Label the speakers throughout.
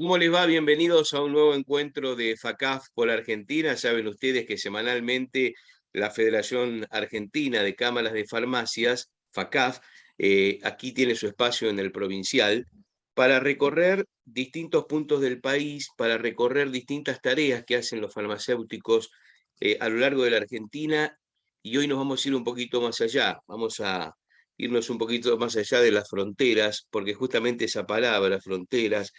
Speaker 1: ¿Cómo les va? Bienvenidos a un nuevo encuentro de FACAF por Argentina. Saben ustedes que semanalmente la Federación Argentina de Cámaras de Farmacias, FACAF, aquí tiene su espacio en el provincial para recorrer distintos puntos del país, para recorrer distintas tareas que hacen los farmacéuticos a lo largo de la Argentina. Y hoy nos vamos a ir un poquito más allá, vamos a irnos un poquito más allá de las fronteras, porque justamente esa palabra, fronteras,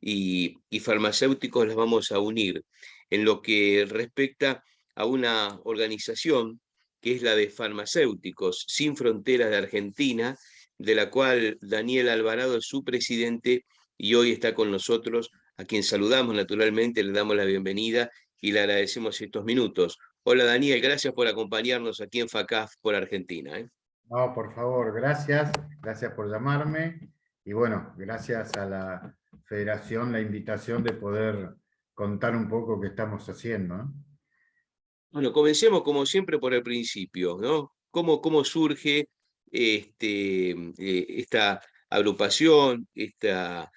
Speaker 1: y farmacéuticos las vamos a unir en lo que respecta a una organización que es la de Farmacéuticos Sin Fronteras de Argentina, de la cual Daniel Alvarado es su presidente y hoy está con nosotros, a quien saludamos naturalmente, le damos la bienvenida y le agradecemos estos minutos. Hola Daniel, gracias por acompañarnos aquí en FACAF por Argentina.
Speaker 2: No, por favor, gracias por llamarme y bueno, gracias a la Federación la invitación de poder contar un poco qué estamos haciendo, ¿no?
Speaker 1: Bueno, comencemos como siempre por el principio, ¿no? ¿Cómo surge esta agrupación, esta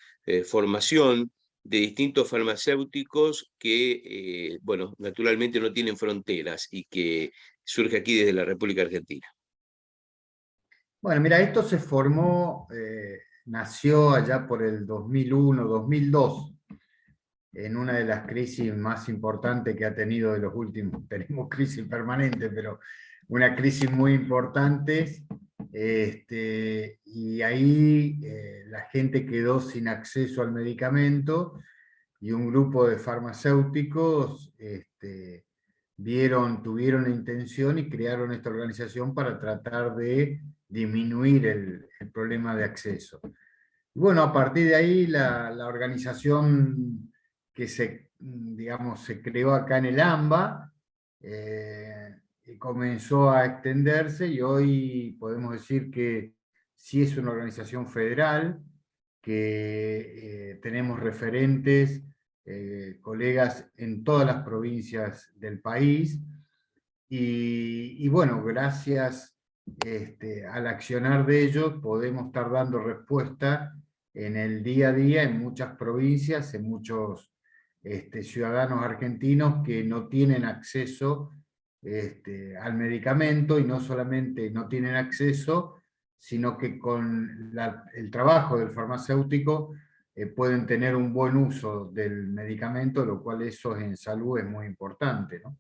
Speaker 1: formación de distintos farmacéuticos que, bueno, naturalmente no tienen fronteras y que surge aquí desde la República Argentina?
Speaker 2: Bueno, mira, esto se formó, nació allá por el 2001, 2002, en una de las crisis más importantes que ha tenido de los últimos, tenemos crisis permanente, pero una crisis muy importante, y ahí la gente quedó sin acceso al medicamento y un grupo de farmacéuticos tuvieron la intención y crearon esta organización para tratar de disminuir el problema de acceso. Bueno, a partir de ahí la organización que digamos, se creó acá en el AMBA y comenzó a extenderse y hoy podemos decir que sí es una organización federal, que tenemos referentes, colegas en todas las provincias del país y bueno, gracias al accionar de ellos podemos estar dando respuesta en el día a día en muchas provincias, en muchos ciudadanos argentinos que no tienen acceso al medicamento y no solamente no tienen acceso, sino que con el trabajo del farmacéutico pueden tener un buen uso del medicamento, lo cual eso en salud es muy importante, ¿no?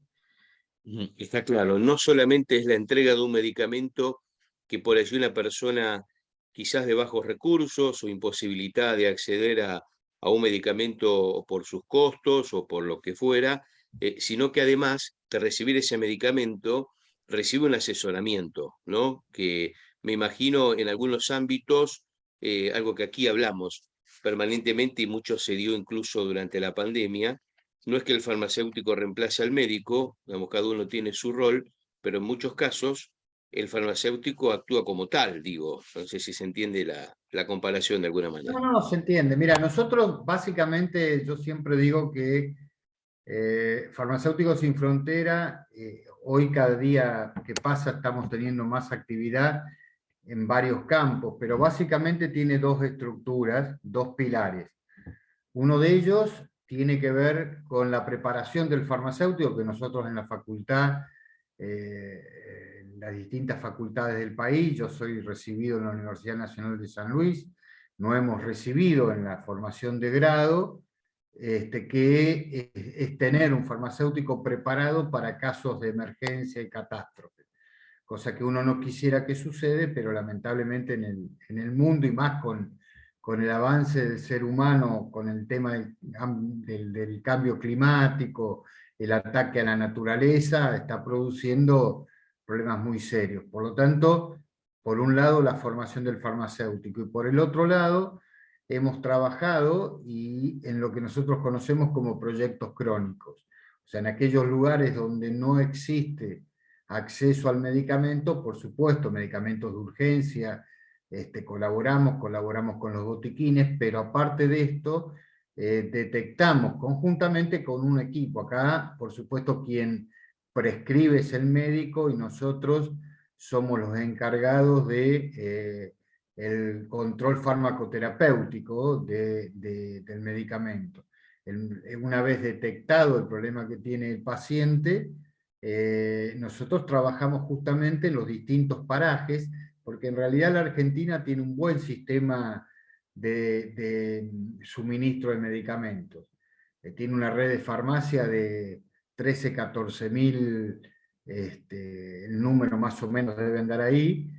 Speaker 1: Ujú, está claro, no solamente es la entrega de un medicamento que por allí una persona quizás de bajos recursos o imposibilitada de acceder a un medicamento por sus costos o por lo que fuera, sino que además de recibir ese medicamento, recibe un asesoramiento, ¿no? Que me imagino en algunos ámbitos, algo que aquí hablamos permanentemente y mucho se dio incluso durante la pandemia. No es que el farmacéutico reemplace al médico, digamos, cada uno tiene su rol, pero en muchos casos el farmacéutico actúa como tal, digo. No sé si se entiende la comparación de alguna manera.
Speaker 2: No, no, se entiende. Mira, nosotros básicamente, yo siempre digo que Farmacéuticos Sin Frontera, hoy cada día que pasa estamos teniendo más actividad en varios campos, pero básicamente tiene dos estructuras, dos pilares. Uno de ellos tiene que ver con la preparación del farmacéutico, que nosotros en la facultad, en las distintas facultades del país, yo soy recibido en la Universidad Nacional de San Luis, no hemos recibido en la formación de grado, que es tener un farmacéutico preparado para casos de emergencia y catástrofe, cosa que uno no quisiera que sucede, pero lamentablemente en el mundo y más con el avance del ser humano, con el tema del cambio climático, el ataque a la naturaleza, está produciendo problemas muy serios. Por lo tanto, por un lado la formación del farmacéutico y por el otro lado hemos trabajado en lo que nosotros conocemos como proyectos crónicos. O sea, en aquellos lugares donde no existe acceso al medicamento, por supuesto, medicamentos de urgencia, colaboramos con los botiquines, pero aparte de esto, detectamos conjuntamente con un equipo. Acá, por supuesto, quien prescribe es el médico y nosotros somos los encargados de el control farmacoterapéutico del medicamento. Una vez detectado el problema que tiene el paciente, nosotros trabajamos justamente en los distintos parajes, porque en realidad la Argentina tiene un buen sistema de suministro de medicamentos. Tiene una red de farmacia de 13, 14 mil, el número más o menos debe andar ahí,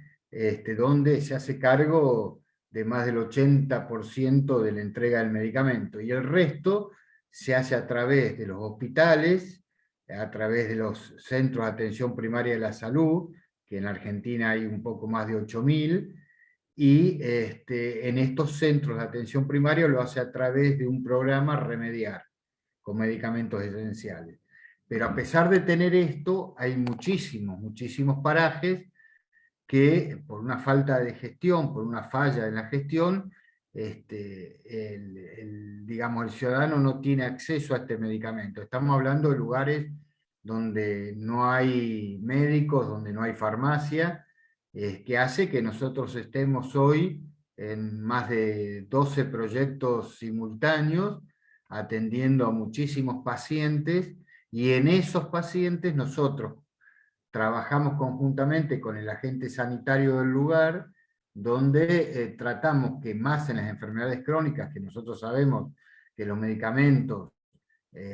Speaker 2: donde se hace cargo de más del 80% de la entrega del medicamento, y el resto se hace a través de los hospitales, a través de los centros de atención primaria de la salud, que en Argentina hay un poco más de 8.000, y en estos centros de atención primaria lo hace a través de un programa Remediar, con medicamentos esenciales. Pero a pesar de tener esto, hay muchísimos parajes que por una falta de gestión, por una falla en la gestión, digamos, el ciudadano no tiene acceso a este medicamento. Estamos hablando de lugares donde no hay médicos, donde no hay farmacia, que hace que nosotros estemos hoy en más de 12 proyectos simultáneos, atendiendo a muchísimos pacientes, y en esos pacientes nosotros trabajamos conjuntamente con el agente sanitario del lugar, donde tratamos que más en las enfermedades crónicas, que nosotros sabemos que los medicamentos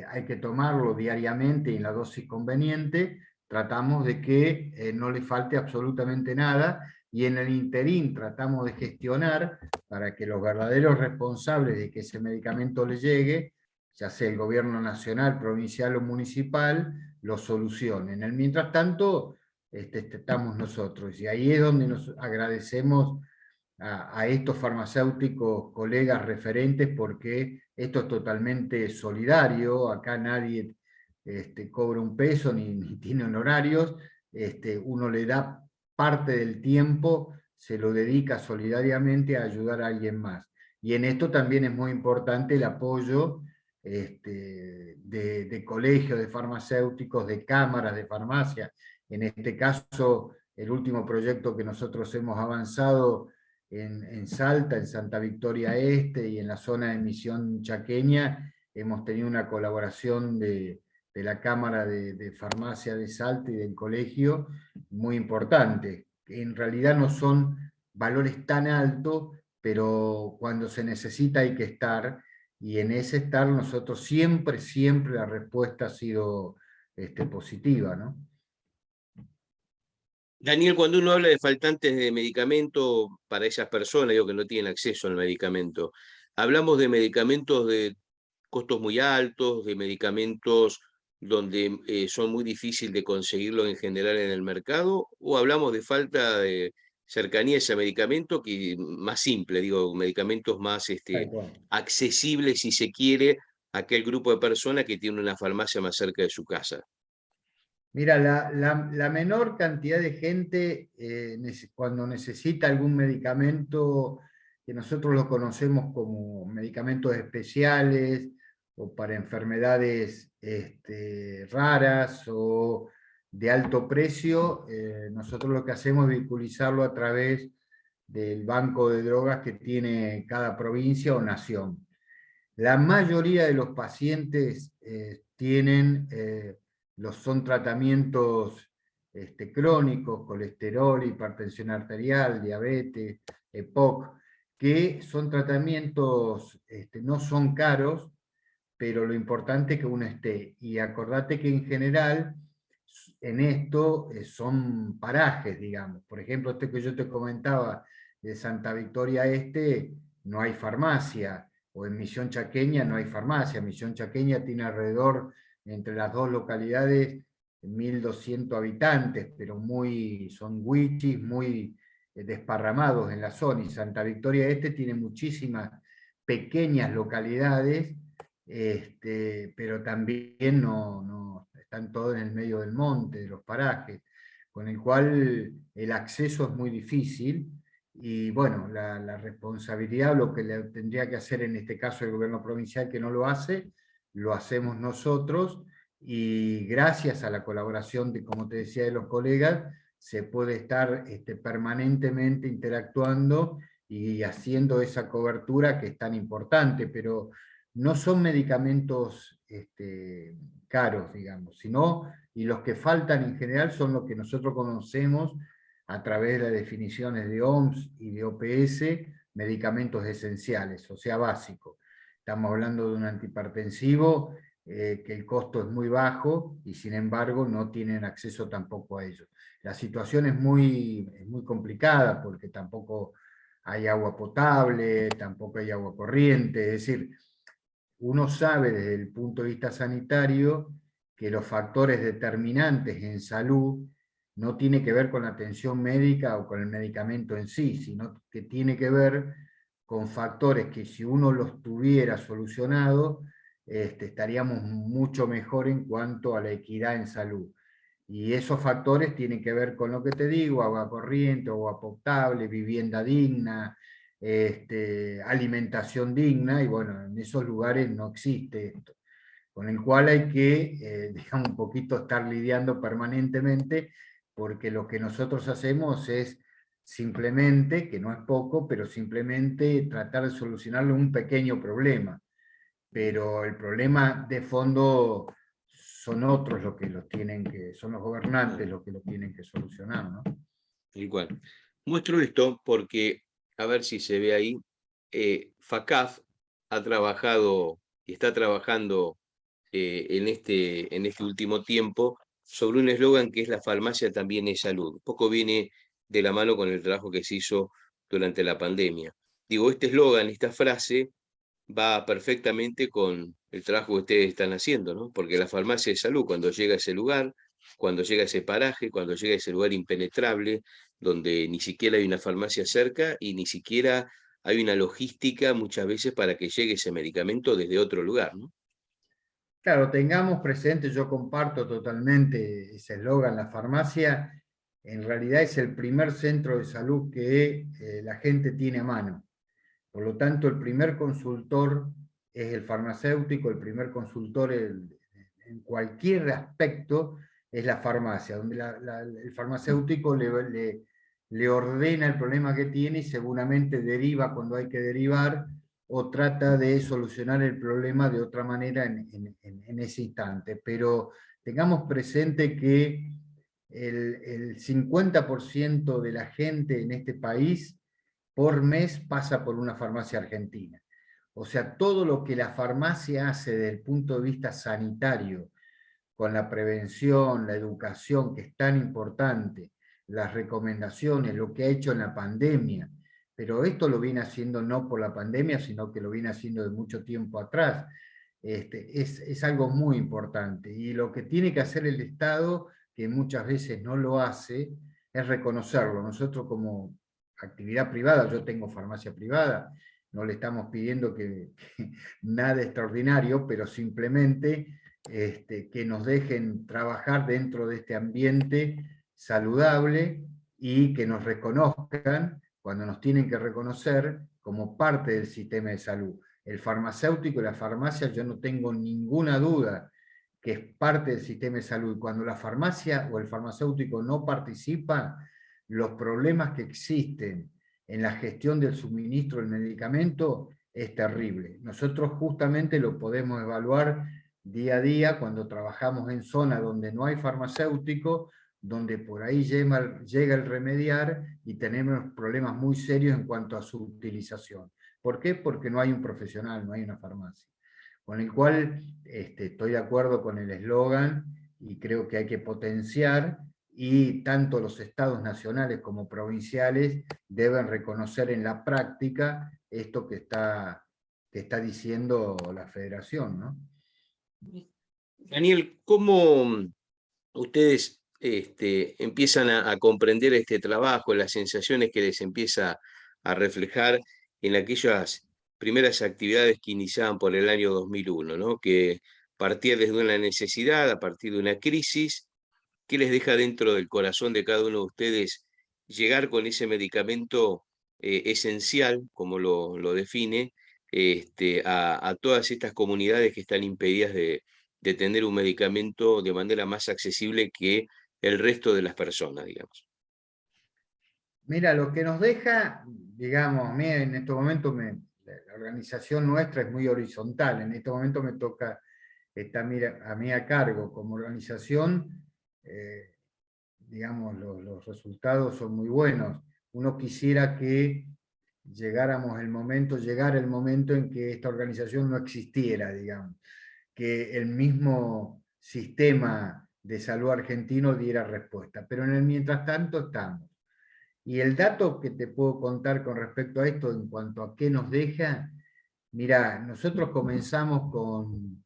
Speaker 2: hay que tomarlos diariamente y en la dosis conveniente, tratamos de que no le falte absolutamente nada, y en el interín tratamos de gestionar para que los verdaderos responsables de que ese medicamento le llegue, ya sea el gobierno nacional, provincial o municipal, lo solucionen. En el mientras tanto, estamos nosotros, y ahí es donde nos agradecemos a estos farmacéuticos, colegas referentes, porque esto es totalmente solidario, acá nadie cobra un peso ni tiene honorarios, uno le da parte del tiempo, se lo dedica solidariamente a ayudar a alguien más. Y en esto también es muy importante el apoyo de colegios de farmacéuticos, de cámaras de farmacia. En este caso, el último proyecto que nosotros hemos avanzado en Salta, en Santa Victoria Este y en la zona de Misión Chaqueña, hemos tenido una colaboración de la Cámara de Farmacia de Salta y del colegio muy importante. En realidad no son valores tan altos, pero cuando se necesita hay que estar, y en ese estar nosotros siempre la respuesta ha sido positiva, ¿no?
Speaker 1: Daniel, cuando uno habla de faltantes de medicamento para esas personas, digo, que no tienen acceso al medicamento, hablamos de medicamentos de costos muy altos, de medicamentos donde son muy difíciles de conseguirlo en general en el mercado, o hablamos de falta de cercanía a ese medicamento que más simple, digo, medicamentos más
Speaker 2: Tal cual.
Speaker 1: accesibles, si se quiere, a aquel grupo de personas que tiene una farmacia más cerca de su casa.
Speaker 2: Mira, la menor cantidad de gente cuando necesita algún medicamento, que nosotros lo conocemos como medicamentos especiales o para enfermedades raras o de alto precio, nosotros lo que hacemos es vinculizarlo a través del banco de drogas que tiene cada provincia o nación. La mayoría de los pacientes son tratamientos crónicos, colesterol, hipertensión arterial, diabetes, EPOC, que son tratamientos, no son caros, pero lo importante es que uno esté. Y acordate que en general en esto son parajes, digamos. Por ejemplo, este que yo te comentaba de Santa Victoria Este, no hay farmacia, o en Misión Chaqueña no hay farmacia. Misión Chaqueña tiene alrededor, entre las dos localidades, 1.200 habitantes, pero son huichis, muy desparramados en la zona, y Santa Victoria Este tiene muchísimas pequeñas localidades, pero también están todos en el medio del monte, de los parajes, con el cual el acceso es muy difícil. Y bueno, la responsabilidad, lo que le tendría que hacer en este caso el gobierno provincial, que no lo hace, lo hacemos nosotros, y gracias a la colaboración, como te decía, de los colegas, se puede estar permanentemente interactuando y haciendo esa cobertura que es tan importante, pero no son medicamentos caros, digamos, sino, y los que faltan en general son los que nosotros conocemos a través de las definiciones de OMS y de OPS, medicamentos esenciales, o sea, básicos. Estamos hablando de un antihipertensivo que el costo es muy bajo y sin embargo no tienen acceso tampoco a ellos. La situación es muy complicada porque tampoco hay agua potable, tampoco hay agua corriente, es decir, uno sabe desde el punto de vista sanitario que los factores determinantes en salud no tiene que ver con la atención médica o con el medicamento en sí, sino que tiene que ver con factores que si uno los tuviera solucionados, estaríamos mucho mejor en cuanto a la equidad en salud. Y esos factores tienen que ver con lo que te digo, agua corriente, agua potable, vivienda digna, alimentación digna, y bueno, en esos lugares no existe esto. Con el cual hay que, digamos, un poquito estar lidiando permanentemente, porque lo que nosotros hacemos es simplemente, que no es poco, pero simplemente tratar de solucionarle un pequeño problema. Pero el problema de fondo son otros los que los tienen que, son los gobernantes los que lo tienen que solucionar, ¿no?
Speaker 1: Igual. Muestro esto porque, a ver si se ve ahí, FACAF ha trabajado y está trabajando en este último tiempo sobre un eslogan que es la farmacia también es salud. Un poco viene de la mano con el trabajo que se hizo durante la pandemia. Digo, este eslogan, esta frase, va perfectamente con el trabajo que ustedes están haciendo, ¿no? Porque la farmacia de salud, cuando llega a ese lugar, cuando llega a ese paraje, cuando llega a ese lugar impenetrable, donde ni siquiera hay una farmacia cerca y ni siquiera hay una logística muchas veces para que llegue ese medicamento desde otro lugar, ¿no?
Speaker 2: Claro, tengamos presente, yo comparto totalmente ese eslogan, la farmacia en realidad es el primer centro de salud que la gente tiene a mano. Por lo tanto, el primer consultor es el farmacéutico, el primer consultor en cualquier aspecto es la farmacia, donde el farmacéutico le ordena el problema que tiene y seguramente deriva cuando hay que derivar o trata de solucionar el problema de otra manera en ese instante. Pero tengamos presente que el 50% de la gente en este país por mes pasa por una farmacia argentina. O sea, todo lo que la farmacia hace desde el punto de vista sanitario, con la prevención, la educación, que es tan importante, las recomendaciones, lo que ha hecho en la pandemia, pero esto lo viene haciendo no por la pandemia, sino que lo viene haciendo de mucho tiempo atrás. Es algo muy importante. Y lo que tiene que hacer el Estado, que muchas veces no lo hace, es reconocerlo. Nosotros como actividad privada, yo tengo farmacia privada, no le estamos pidiendo que nada extraordinario, pero simplemente que nos dejen trabajar dentro de este ambiente saludable y que nos reconozcan cuando nos tienen que reconocer como parte del sistema de salud. El farmacéutico y la farmacia, yo no tengo ninguna duda que es parte del sistema de salud. Cuando la farmacia o el farmacéutico no participa, los problemas que existen en la gestión del suministro del medicamento es terrible. Nosotros justamente lo podemos evaluar día a día cuando trabajamos en zonas donde no hay farmacéutico, donde por ahí llega el remediar y tenemos problemas muy serios en cuanto a su utilización. ¿Por qué? Porque no hay un profesional, no hay una farmacia. Con el cual estoy de acuerdo con el eslogan y creo que hay que potenciar y tanto los estados nacionales como provinciales deben reconocer en la práctica esto que está diciendo la federación, ¿no?
Speaker 1: Daniel, ¿cómo ustedes empiezan a comprender este trabajo, las sensaciones que les empieza a reflejar en aquellas primeras actividades que iniciaban por el año 2001, ¿no? Que partía desde una necesidad, a partir de una crisis? ¿Qué les deja dentro del corazón de cada uno de ustedes llegar con ese medicamento esencial, como lo define, a todas estas comunidades que están impedidas de tener un medicamento de manera más accesible que el resto de las personas, digamos?
Speaker 2: Mira, lo que nos deja, digamos, a mí en este momento la organización nuestra es muy horizontal, en este momento me toca, está a mí a cargo como organización, eh, digamos, los resultados son muy buenos. Uno quisiera que llegara el momento en que esta organización no existiera, digamos, que el mismo sistema de salud argentino diera respuesta, pero en el mientras tanto estamos. Y el dato que te puedo contar con respecto a esto, en cuanto a qué nos deja, mira, nosotros comenzamos con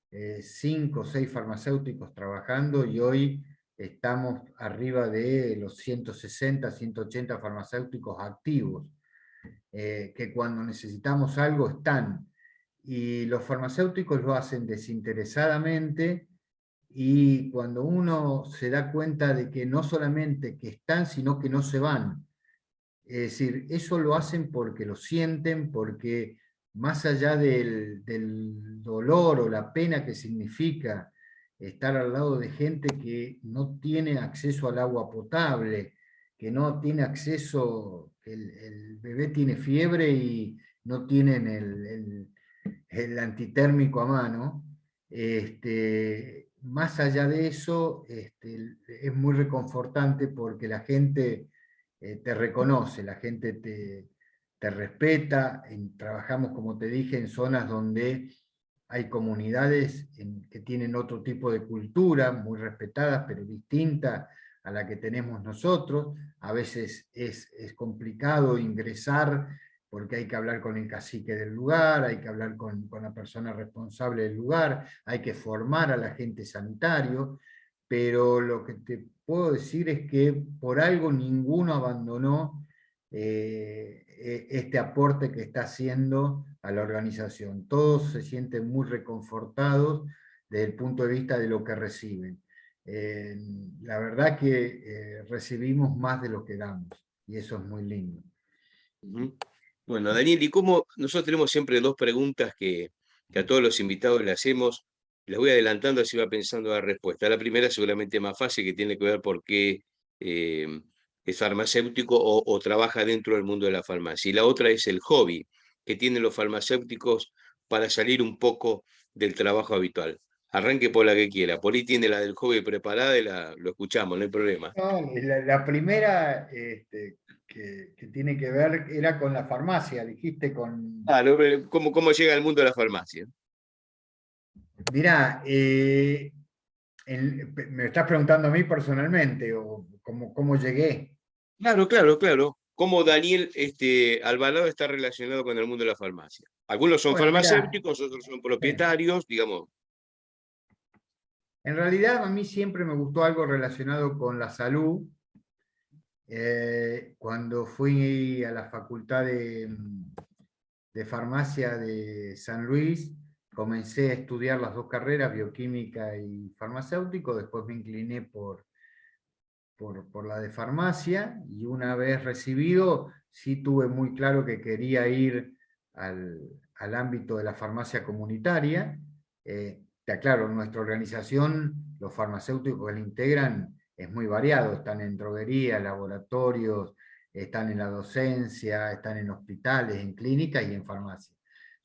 Speaker 2: 5 o 6 farmacéuticos trabajando y hoy estamos arriba de los 160, 180 farmacéuticos activos, que cuando necesitamos algo están. Y los farmacéuticos lo hacen desinteresadamente, y cuando uno se da cuenta de que no solamente que están, sino que no se van. Es decir, eso lo hacen porque lo sienten, porque más allá del dolor o la pena que significa estar al lado de gente que no tiene acceso al agua potable, que no tiene acceso, que el bebé tiene fiebre y no tienen el antitérmico a mano, más allá de eso, es muy reconfortante porque la gente te reconoce, la gente te respeta. Trabajamos, como te dije, en zonas donde hay comunidades que tienen otro tipo de cultura, muy respetadas, pero distinta a la que tenemos nosotros. A veces es complicado ingresar porque hay que hablar con el cacique del lugar, hay que hablar con la persona responsable del lugar, hay que formar al agente sanitario, pero lo que te puedo decir es que por algo ninguno abandonó este aporte que está haciendo a la organización. Todos se sienten muy reconfortados desde el punto de vista de lo que reciben. Eh, la verdad que recibimos más de lo que damos, y eso es muy lindo.
Speaker 1: Ujú. Bueno, Daniel, ¿y cómo? Nosotros tenemos siempre dos preguntas que a todos los invitados le hacemos. Les voy adelantando, así va pensando la respuesta. La primera seguramente más fácil, que tiene que ver por qué eh, es farmacéutico o trabaja dentro del mundo de la farmacia. Y la otra es el hobby que tienen los farmacéuticos para salir un poco del trabajo habitual. Arranque por la que quiera. Por ahí tiene la del hobby preparada y lo escuchamos, no hay problema.
Speaker 2: No, la primera que tiene que ver era con la farmacia, dijiste con...
Speaker 1: Ah, no, pero ¿cómo llega al mundo de la farmacia?
Speaker 2: Mirá, me estás preguntando a mí personalmente, o cómo llegué.
Speaker 1: Claro, claro, claro. Cómo Daniel Alvarado está relacionado con el mundo de la farmacia. Algunos son
Speaker 2: Bueno, mira,
Speaker 1: farmacéuticos, otros son
Speaker 2: sí.
Speaker 1: propietarios, digamos.
Speaker 2: En realidad a mí siempre me gustó algo relacionado con la salud. Cuando fui a la Facultad de Farmacia de San Luis, comencé a estudiar las dos carreras, bioquímica y farmacéutico. Después me incliné por la de farmacia, y una vez recibido, sí tuve muy claro que quería ir al ámbito de la farmacia comunitaria. Te aclaro, nuestra organización, los farmacéuticos que la integran, es muy variado. Están en droguería, laboratorios, están en la docencia, están en hospitales, en clínicas y en farmacia.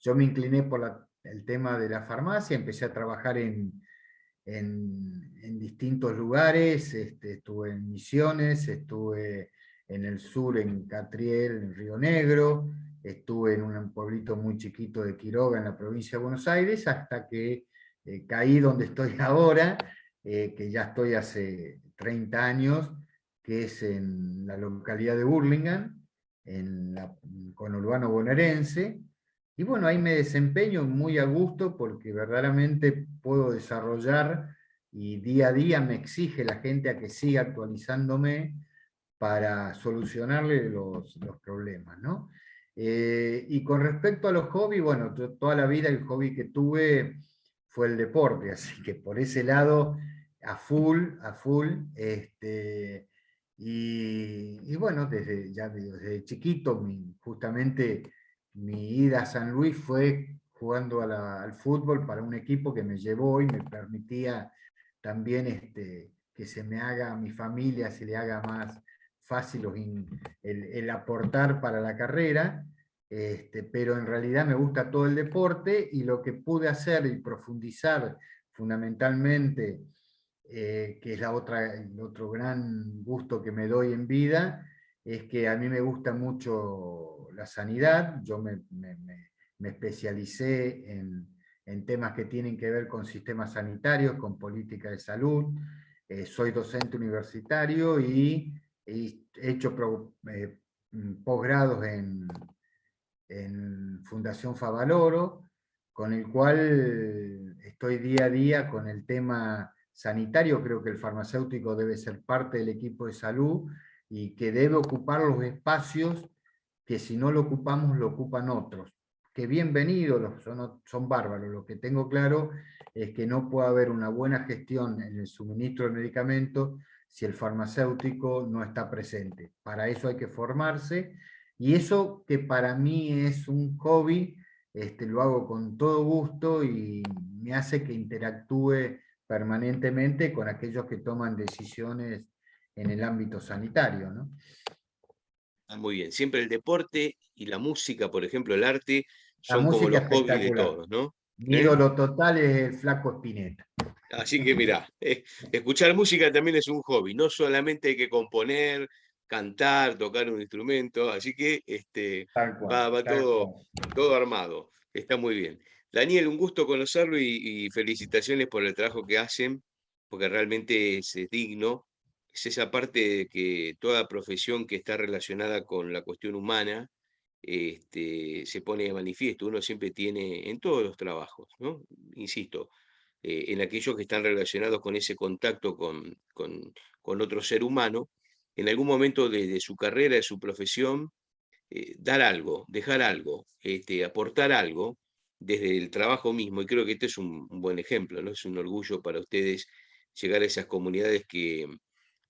Speaker 2: Yo me incliné por el tema de la farmacia, empecé a trabajar en distintos lugares. Estuve en Misiones, estuve en el sur, en Catriel, en Río Negro, estuve en un pueblito muy chiquito de Quiroga, en la provincia de Buenos Aires, hasta que caí donde estoy ahora, que ya estoy hace 30 años, que es en la localidad de Burlingame, en la conurbano bonaerense. Y bueno, ahí me desempeño muy a gusto porque verdaderamente puedo desarrollar, y día a día me exige la gente a que siga actualizándome para solucionarle los problemas, ¿no? Y con respecto a los hobbies, bueno, toda la vida el hobby que tuve fue el deporte, así que por ese lado, a full, y bueno, desde chiquito, justamente mi ida a San Luis fue jugando al fútbol para un equipo que me llevó y me permitía también que se me haga, a mi familia se le haga más fácil el aportar para la carrera, pero en realidad me gusta todo el deporte, y lo que pude hacer y profundizar fundamentalmente, que es el otro gran gusto que me doy en vida, es que a mí me gusta mucho la sanidad. Yo me especialicé en temas que tienen que ver con sistemas sanitarios, con política de salud. Soy docente universitario y he hecho posgrados en Fundación Favaloro, con el cual estoy día a día con el tema sanitario. Creo que el farmacéutico debe ser parte del equipo de salud y que debe ocupar los espacios que, si no lo ocupamos, lo ocupan otros. Que bienvenidos, son bárbaros. Lo que tengo claro es que no puede haber una buena gestión en el suministro de medicamentos si el farmacéutico no está presente. Para eso hay que formarse, y eso, que para mí es un hobby, lo hago con todo gusto y me hace que interactúe permanentemente con aquellos que toman decisiones en el ámbito sanitario, ¿no?
Speaker 1: Muy bien, siempre el deporte y la música, por ejemplo, el arte,
Speaker 2: La
Speaker 1: son como
Speaker 2: música
Speaker 1: los hobbies de
Speaker 2: espectacular.
Speaker 1: todos, ¿no?
Speaker 2: Mi
Speaker 1: ¿Eh?
Speaker 2: ídolo total es el Flaco Spinetta.
Speaker 1: Así que mirá, escuchar música también es un hobby, no solamente hay que componer, cantar, tocar un instrumento, así que
Speaker 2: Tal cual,
Speaker 1: va
Speaker 2: tal
Speaker 1: todo,
Speaker 2: cual.
Speaker 1: todo armado, está muy bien. Daniel, un gusto conocerlo y felicitaciones por el trabajo que hacen, porque realmente es digno, es esa parte de que toda profesión que está relacionada con la cuestión humana, se pone de manifiesto, uno siempre tiene en todos los trabajos, ¿no? Insisto, en aquellos que están relacionados con ese contacto con otro ser humano, en algún momento de su carrera, de su profesión, dar algo, dejar algo, aportar algo desde el trabajo mismo. Y creo que este es un buen ejemplo, ¿no? Es un orgullo para ustedes llegar a esas comunidades que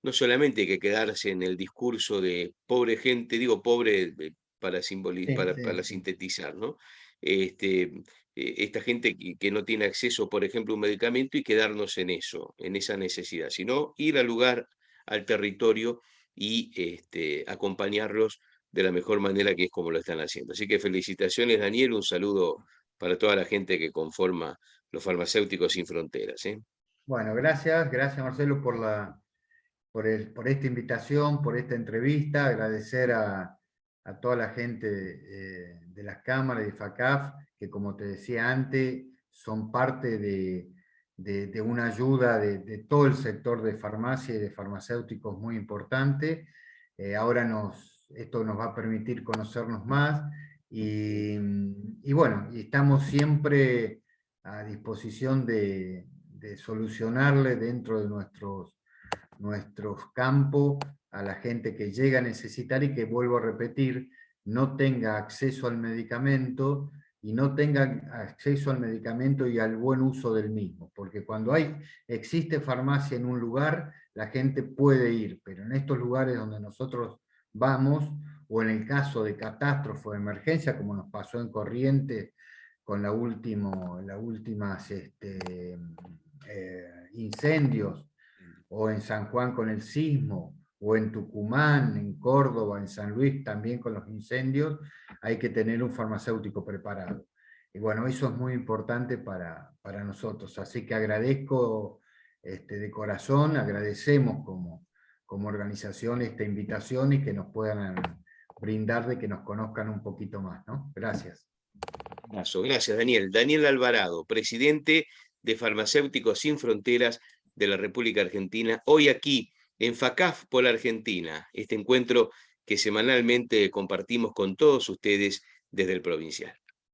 Speaker 1: no solamente hay que quedarse en el discurso de pobre gente, digo pobre para,
Speaker 2: Sí, sí,
Speaker 1: para
Speaker 2: sí.
Speaker 1: sintetizar, ¿no? Esta gente que no tiene acceso, por ejemplo, a un medicamento, y quedarnos en eso, en esa necesidad, sino ir al lugar, al territorio, y acompañarlos de la mejor manera, que es como lo están haciendo. Así que felicitaciones, Daniel, un saludo para toda la gente que conforma los Farmacéuticos Sin Fronteras, ¿eh?
Speaker 2: Bueno, gracias Marcelo por esta invitación, por esta entrevista. Agradecer a toda la gente de las cámaras de FACAF, que, como te decía antes, son parte de una ayuda de todo el sector de farmacia y de farmacéuticos muy importante. Ahora esto nos va a permitir conocernos más, y bueno, y estamos siempre a disposición de solucionarle dentro de nuestros campos a la gente que llega a necesitar y que, vuelvo a repetir, no tenga acceso al medicamento, y no tenga acceso al medicamento y al buen uso del mismo. Porque cuando existe farmacia en un lugar, la gente puede ir, pero en estos lugares donde nosotros vamos, o en el caso de catástrofe o emergencia, como nos pasó en Corrientes con las últimas incendios, o en San Juan con el sismo, o en Tucumán, en Córdoba, en San Luis también con los incendios, hay que tener un farmacéutico preparado. Y bueno, eso es muy importante para nosotros. Así que agradezco de corazón, agradecemos como organización esta invitación, y que nos puedan brindar de que nos conozcan un poquito más, ¿no? Gracias.
Speaker 1: Gracias, Daniel. Daniel Alvarado, presidente de Farmacéuticos Sin Fronteras de la República Argentina, hoy aquí en FACAF por Argentina, este encuentro que semanalmente compartimos con todos ustedes desde el provincial.